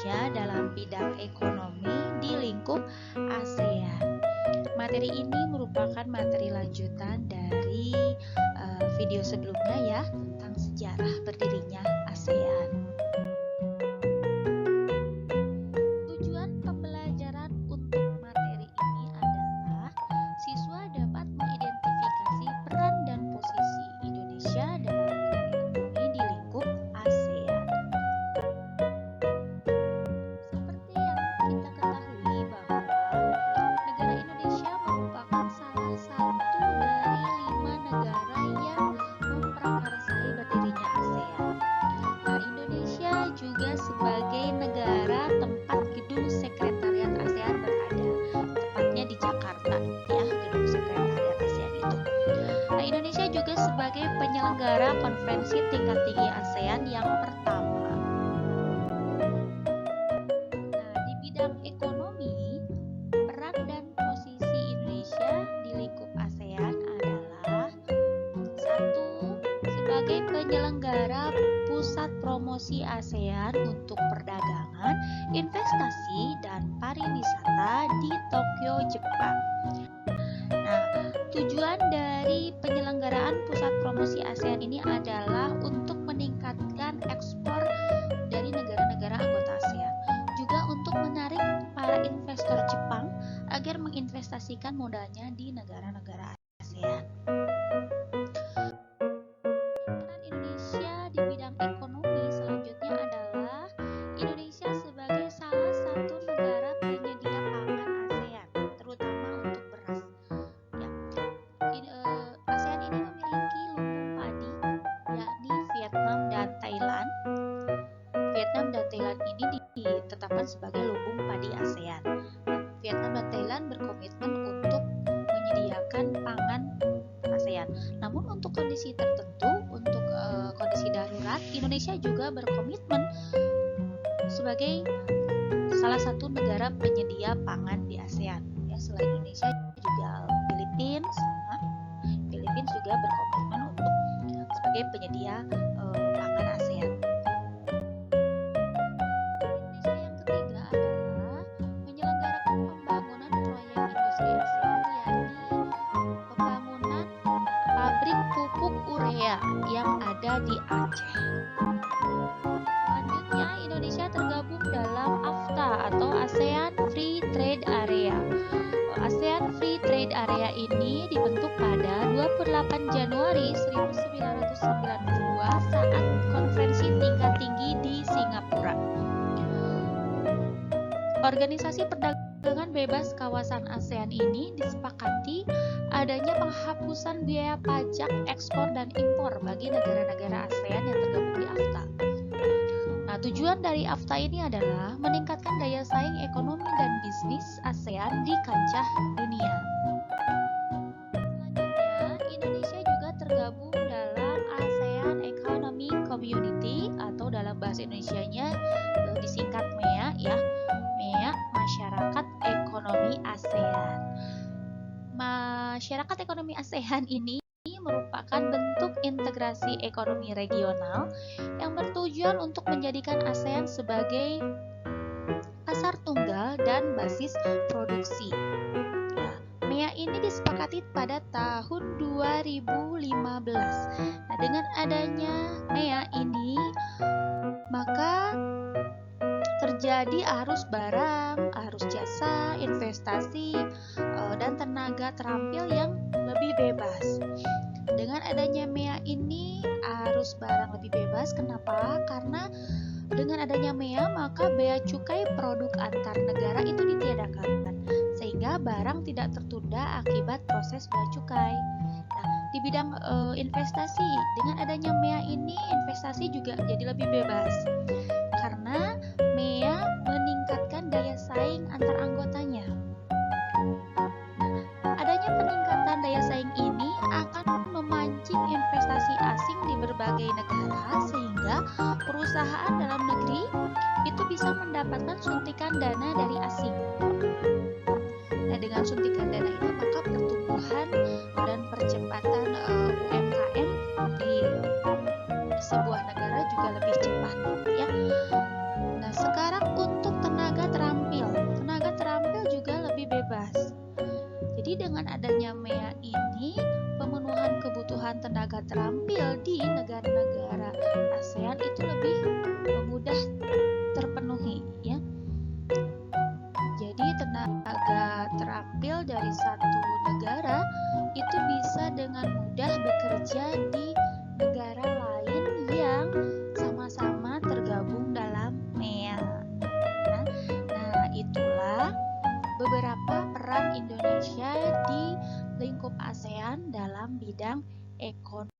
Indonesia dalam bidang ekonomi di lingkup ASEAN. Materi ini merupakan materi lanjutan dari video sebelumnya ya, tentang sejarah berdirinya ASEAN. Tujuan pembelajaran untuk materi ini adalah siswa dapat mengidentifikasi peran dan posisi Indonesia dalam bidang ekonomi di lingkup ASEAN. Seperti yang kita ketahui bahwa negara Indonesia merupakan salah satu dari 5 negara yang memprakarsai berdirinya ASEAN. Nah, Indonesia juga sebagai negara tempat gedung sekretariat ASEAN berada, tepatnya di Jakarta ya, gedung sekretariat ASEAN itu. Nah, Indonesia juga sebagai penyelenggara konferensi tingkat tinggi ASEAN yang pertama. Nah, di bidang ekonomi, peran dan posisi Indonesia di lingkup ASEAN adalah: 1. Sebagai penyelenggara pusat promosi ASEAN untuk perdagangan, investasi, dan pariwisata di Tokyo, Jepang. Nah, tujuan dari penyelenggaraan pusat promosi ASEAN ini adalah untuk meningkatkan ekspor dari negara-negara anggota ASEAN, juga untuk menarik para investor Jepang agar menginvestasikan modalnya di negara-negara ASEAN. Peran Indonesia di bidang ekonomi selanjutnya adalah Indonesia sebagai salah satu negara penyedia pangan ASEAN, terutama untuk beras. ASEAN ini memiliki lumbung padi, yakni Vietnam dan Thailand. Vietnam dan Thailand ini ditetapkan sebagai lumbung padi ASEAN. Vietnam dan Thailand berkomitmen untuk menyediakan pangan ASEAN. Namun untuk kondisi tertentu, untuk kondisi darurat, Indonesia juga berkomitmen sebagai salah satu negara penyedia pangan di ASEAN. Ya, selain Indonesia juga Filipina juga berkomitmen untuk sebagai penyedia pangan ASEAN. Indonesia yang ketiga adalah menyelenggarakan pembangunan proyek industri ASEAN, yakni pembangunan pabrik pupuk urea yang ada di Aceh. Selanjutnya, Indonesia tergabung dalam AFTA atau ASEAN Free Trade Area. ASEAN Free Trade Area ini dibentuk pada 28 Januari 1992 saat konferensi tingkat tinggi di Singapura. Organisasi perdagangan bebas kawasan ASEAN ini disepakati adanya penghapusan biaya pajak ekspor dan impor bagi negara-negara ASEAN yang tergabung di AFTA. Nah, tujuan dari AFTA ini adalah meningkatkan daya saing ekonomi dan bisnis ASEAN di kancah dunia. Selanjutnya, Indonesia juga tergabung dalam ASEAN Economic Community atau dalam bahasa Indonesianya disingkat MEA ya. MEA, Masyarakat Ekonomi ASEAN. Masyarakat Ekonomi ASEAN ini merupakan bentuk integrasi ekonomi regional yang bertujuan untuk menjadikan ASEAN sebagai pasar tunggal dan basis produksi. Ya, MEA ini disepakati pada tahun 2015. Nah, dengan adanya MEA ini, maka terjadi arus barang, arus jasa, investasi, dan tenaga terampil yang lebih bebas. Dengan adanya MEA ini, arus barang lebih bebas. Kenapa? Karena dengan adanya MEA, maka bea cukai produk antar negara itu ditiadakan, sehingga barang tidak tertunda akibat proses bea cukai. Nah, di bidang investasi, dengan adanya MEA ini, investasi juga jadi lebih bebas, karena MEA meningkatkan daya saing antar anggotanya. Adanya peningkatan daya saing ini akan memancing investasi asing di berbagai negara, sehingga perusahaan dalam negeri itu bisa mendapatkan suntikan dana dari asing. Nah, dengan suntikan dana itu, maka pertumbuhan dan percepatan UMKM di sebuah negara juga lebih cepat ya. Nah, sekarang untuk Jadi dengan adanya MEA ini, pemenuhan kebutuhan tenaga terampil di negara-negara ASEAN itu lebih mudah terpenuhi ya. Jadi tenaga terampil dari satu negara itu bisa dengan mudah bekerja di negara lain yang sama-sama tergabung dalam MEA. Nah, itulah beberapa peran Indonesia di lingkup ASEAN dalam bidang ekonomi.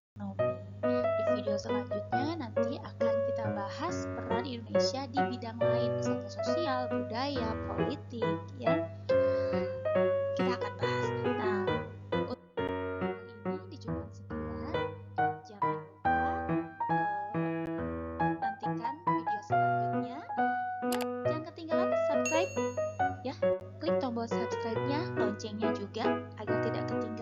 Di video selanjutnya nanti akan kita bahas peran Indonesia di bidang lain, misalnya sosial, budaya, politik, ya. Kita akan bahas. Nah, untuk ini dicukup sekian. Jangan lupa nantikan video selanjutnya dan jangan ketinggalan subscribe ya. Klik tombol subscribe-nya, loncengnya juga agar tidak ketinggalan